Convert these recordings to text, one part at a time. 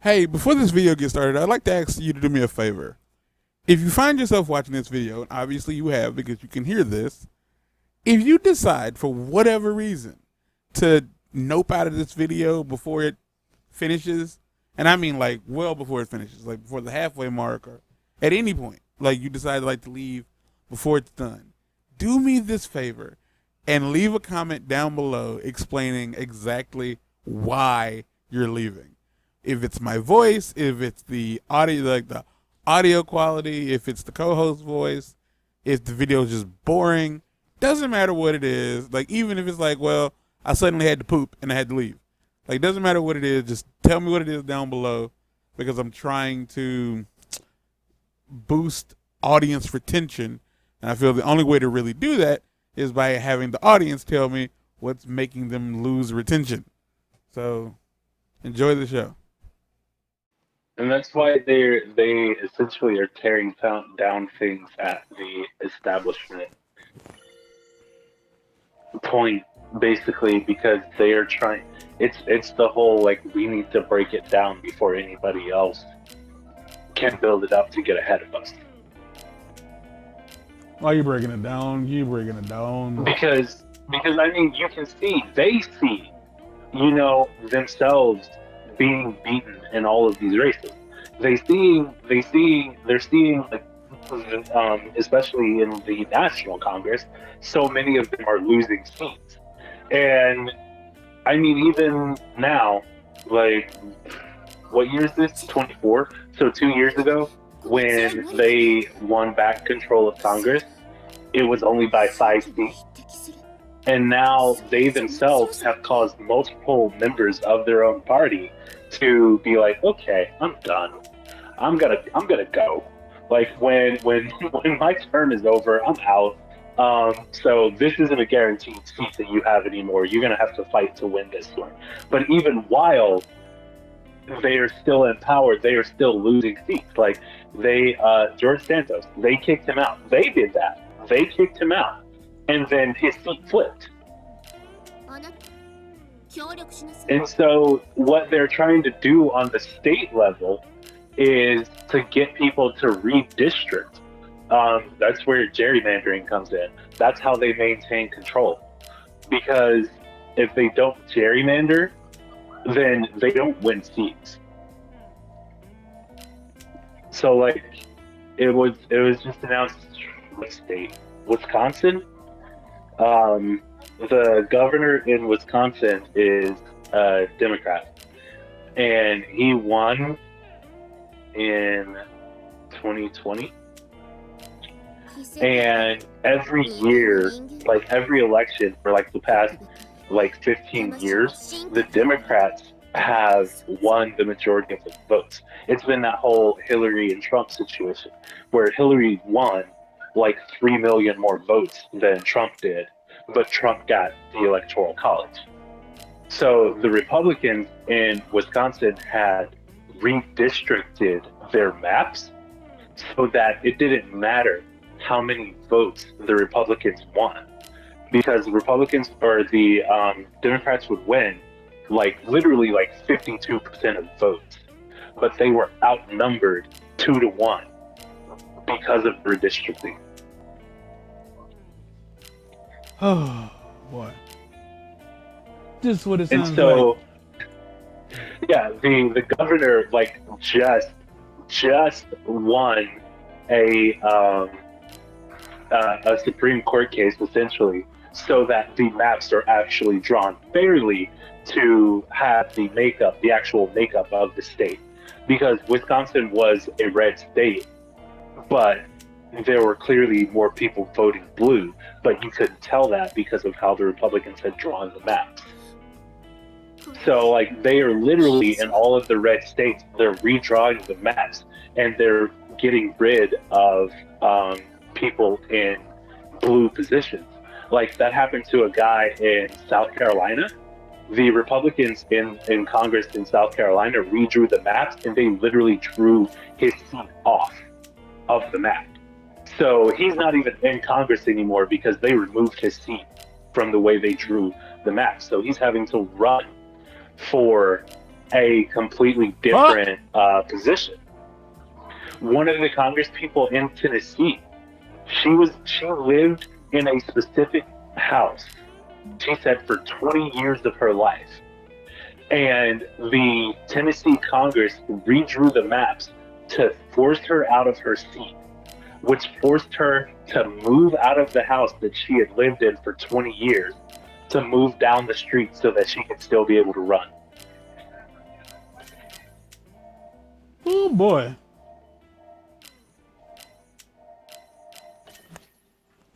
Hey, before this video gets started, I'd like to ask you to do me a favor. If you find yourself watching this video, and obviously you have because you can hear this, if you decide for whatever reason to nope out of this video before it finishes, and I mean like well before it finishes, like before the halfway mark or at any point, like you decide like to leave before it's done, do me this favor and leave a comment down below explaining exactly why you're leaving. If it's my voice, if it's the audio, like the audio quality, if it's the co-host voice, if the video is just boring, doesn't matter what it is. Like even if it's like, well, I suddenly had to poop and I had to leave. Like doesn't matter what it is, just tell me what it is down below because I'm trying to boost audience retention. And I feel the only way to really do that is by having the audience tell me what's making them lose retention. So enjoy the show. And that's why they essentially are tearing down things at the establishment point, basically, because they are trying. It's the whole like we need to break it down before anybody else can build it up to get ahead of us. Why are you breaking it down? You breaking it down? Because I mean you can see they see, themselves being beaten in all of these races. They're seeing like, especially in the National Congress, so many of them are losing seats. And I mean, even now, like, what year is this? 24. So 2 years ago, when they won back control of Congress, it was only by 5 seats. And now they themselves have caused multiple members of their own party to be like, okay, I'm done. I'm gonna go. Like when my term is over, I'm out. So this isn't a guaranteed seat that you have anymore. You're gonna have to fight to win this one. But even while they are still in power, they are still losing seats. Like George Santos, they kicked him out. They did that. They kicked him out. And then his seat flipped. And so what they're trying to do on the state level is to get people to redistrict. That's where gerrymandering comes in. That's how they maintain control. Because if they don't gerrymander, then they don't win seats. So like it was just announced, what state? Wisconsin? The governor in Wisconsin is a Democrat, and he won in 2020. And every year, like every election for like the past like 15 years, the Democrats have won the majority of the votes. It's been that whole Hillary and Trump situation where Hillary won like 3 million more votes than Trump did, but Trump got the Electoral College. So the Republicans in Wisconsin had redistricted their maps so that it didn't matter how many votes the Republicans won, because the Republicans or the Democrats would win like literally like 52% of votes, but they were outnumbered 2-1 because of redistricting. Oh boy, this is what it sounds and so, like. Yeah, the governor like just won a Supreme Court case essentially, so that the maps are actually drawn fairly to have the actual makeup of the state, because Wisconsin was a red state, but there were clearly more people voting blue, but you couldn't tell that because of how the Republicans had drawn the maps. So, like, they are literally in all of the red states, they're redrawing the maps, and they're getting rid of people in blue positions. Like, that happened to a guy in South Carolina. The Republicans in Congress in South Carolina redrew the maps, and they literally drew his seat off of the map. So he's not even in Congress anymore because they removed his seat from the way they drew the map. So he's having to run for a completely different position. One of the Congress people in Tennessee, she lived in a specific house, she said, for 20 years of her life. And the Tennessee Congress redrew the maps to force her out of her seat, which forced her to move out of the house that she had lived in for 20 years to move down the street so that she could still be able to run. Oh boy.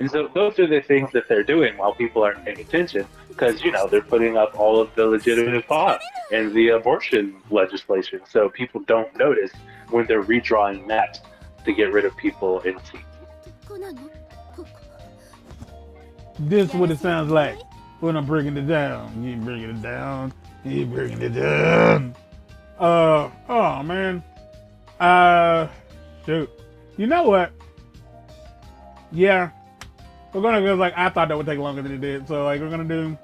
And so those are the things that they're doing while people aren't paying attention, because, you know, they're putting up all of the legitimate pot and the abortion legislation, so people don't notice when they're redrawing maps to get rid of people in seats. This is what it sounds like when I'm breaking it down. You breaking it down. You breaking it down. Oh man. Shoot. You know what? Yeah. We're gonna go, like, I thought that would take longer than it did. So, like, we're gonna do,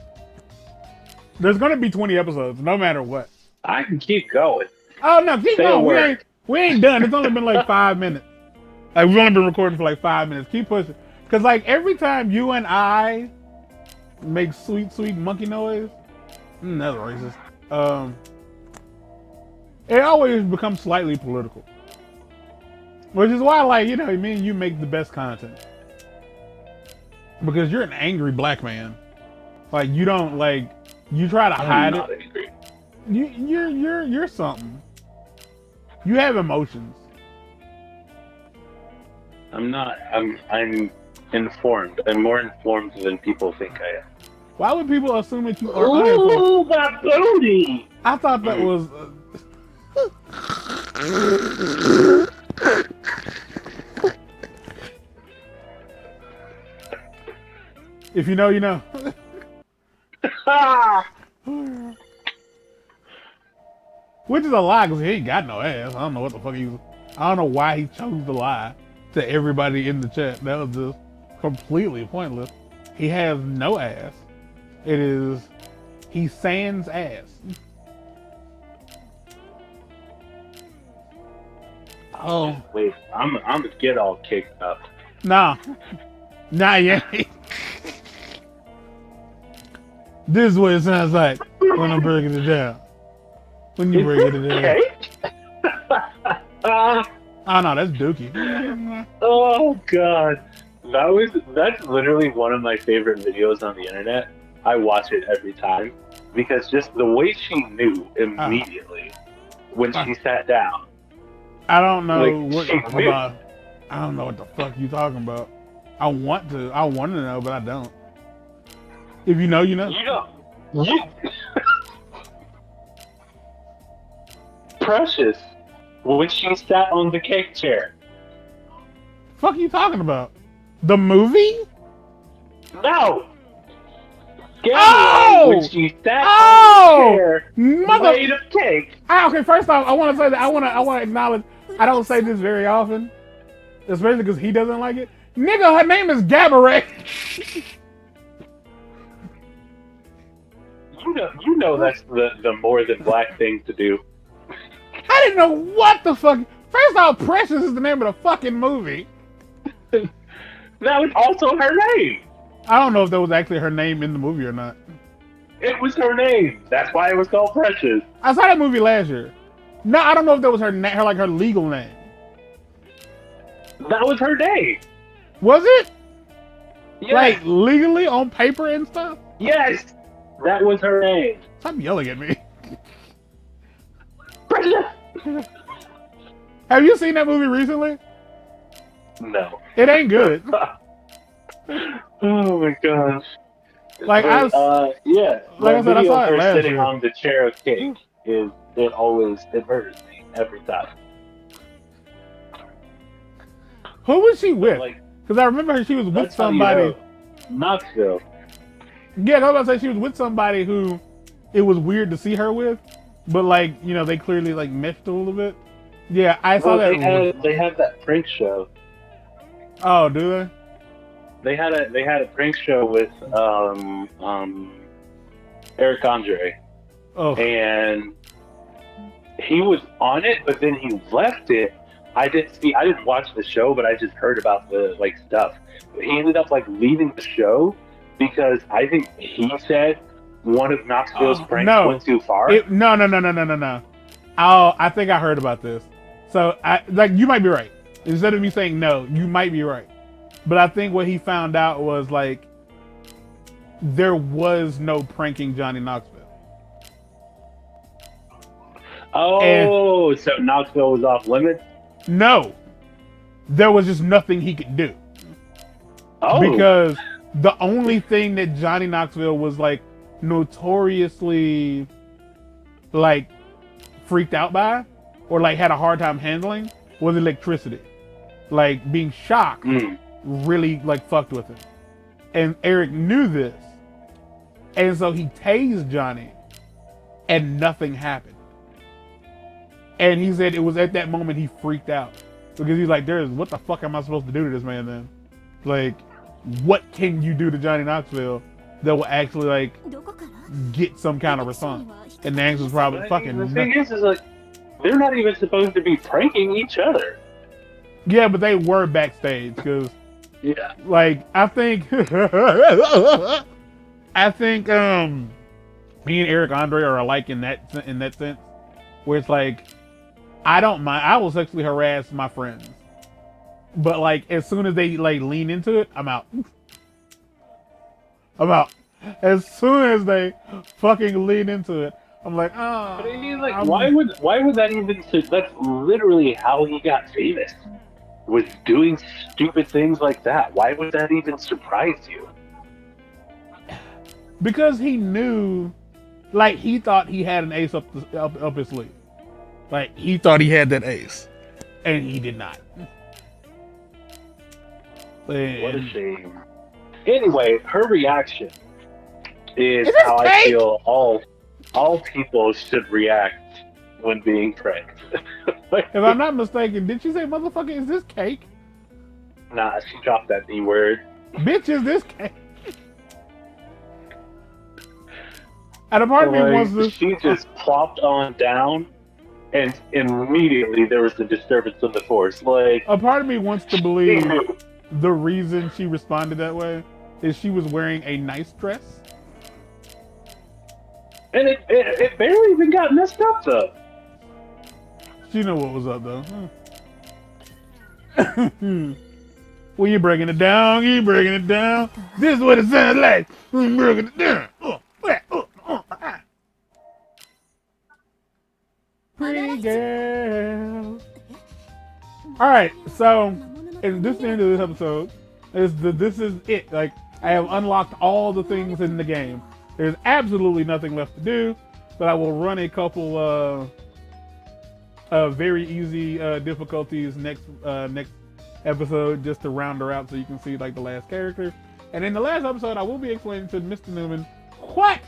there's gonna be 20 episodes, no matter what. I can keep going. Oh no, keep going. We ain't done. It's only been like 5 minutes. Like, we've only been recording for like 5 minutes. Keep pushing. Cause like every time you and I make sweet monkey noise, that's racist. It always becomes slightly political. Which is why, like, you know, me and you make the best content. Because you're an angry black man. Like, you don't, like, you try to hide not it. Angry. You're something. You have emotions. I'm not. I'm informed. I'm more informed than people think I am. Why would people assume that you are uninformed? Ooh, my booty! I thought that was. If you know, you know. Which is a lie, because he ain't got no ass. I don't know what the fuck I don't know why he chose to lie to everybody in the chat. That was just completely pointless. He has no ass. He's sans ass. Oh. Wait, I'm gonna get all kicked up. Nah. Nah, yeah. This is what it sounds like when I'm breaking it down. When you break it down. Oh no, that's Dookie. Oh god. That's literally one of my favorite videos on the internet. I watch it every time because just the way she knew immediately when she sat down. I don't know like, I don't know what the fuck you talking about. I want to know, but I don't. If you know, you know. Precious, when she sat on the cake chair. Fuck you talking about? The movie? No. Oh! When she sat on the chair made of cake. Okay, first off, I want to say that I want to acknowledge. I don't say this very often, especially because he doesn't like it. Nigga, her name is Gabourey. You know that's the more than black thing to do. I didn't know what the fuck. First off, Precious is the name of the fucking movie. That was also her name. I don't know if that was actually her name in the movie or not. It was her name. That's why it was called Precious. I saw that movie last year. No, I don't know if that was her legal name. That was her name. Was it? Yes. Like legally on paper and stuff? Yes. That was her name. Stop yelling at me. Precious. Have you seen that movie recently? No. It ain't good. Oh my gosh. Like I said, I saw it last sitting year. on the chair of cake it murders me every time. Who was she with? Like, because I remember she was with somebody. Knoxville. Yeah, I was about to say she was with somebody who it was weird to see her with, but like, you know, they clearly like meshed a little bit. Yeah, I saw that. They had that prank show. Oh, do they? They had a prank show with Eric Andre. Oh. And he was on it, but then he left it. I didn't watch the show, but I just heard about the like stuff. He ended up like leaving the show because I think he said one of Knoxville's pranks No, went too far. no. Oh, I think I heard about this. So I like you might be right. Instead of me saying no, you might be right. But I think what he found out was like there was no pranking Johnny Knoxville. Oh, so Knoxville was off limits? No, there was just nothing he could do. Oh, Because the only thing that Johnny Knoxville was like notoriously like freaked out by or like had a hard time handling was electricity. Like being shocked really like fucked with him. And Eric knew this. And so he tased Johnny and nothing happened. And he said it was at that moment he freaked out. Because he's like, what the fuck am I supposed to do to this man then? Like, what can you do to Johnny Knoxville that will actually like get some kind of response? And the answer is probably fucking the thing is like they're not even supposed to be pranking each other. Yeah, but they were backstage because Yeah. like I think me and Eric Andre are alike in that sense, where it's like I don't mind. I will sexually harass my friends, but like as soon as they like lean into it, I'm out. I'm out. As soon as they fucking lean into it, I'm like, oh. But I mean, like, why would that even? That's literally how he got famous. Was doing stupid things like that. Why would that even surprise you? Because he knew, like he thought he had an ace up his sleeve. Like he thought he had that ace, and he did not. What a shame. Anyway, her reaction is how cake? I feel all people should react when being pranked. If I'm not mistaken, did she say, "Motherfucker, is this cake?" Nah, she dropped that D word. Bitch, is this cake? And a part of me wants to. She just plopped on down, and immediately there was a disturbance on the force. Like, A part of me wants to believe the reason she responded that way is she was wearing a nice dress. and it barely even got messed up though. She knew what was up though. Well, you're breaking it down. You're breaking it down. This is what it sounds like. We're breaking it down. Pretty girl. All right, so and this is the end of this episode. This is it. Like I have unlocked all the things in the game. There's absolutely nothing left to do, but I will run a couple very easy difficulties next episode just to round her out so you can see like the last character. And in the last episode, I will be explaining to Mr. Newman what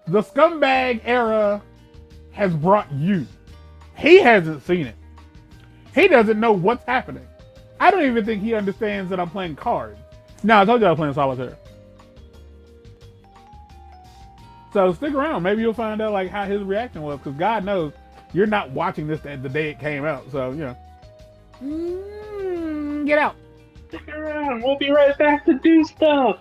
the scumbag era has brought you. He hasn't seen it. He doesn't know what's happening. I don't even think he understands that I'm playing cards. Now, I told you I was playing Solitaire. So stick around. Maybe you'll find out like how his reaction was, because God knows you're not watching this the day it came out. So, you know. Get out. Stick around. We'll be right back to do stuff.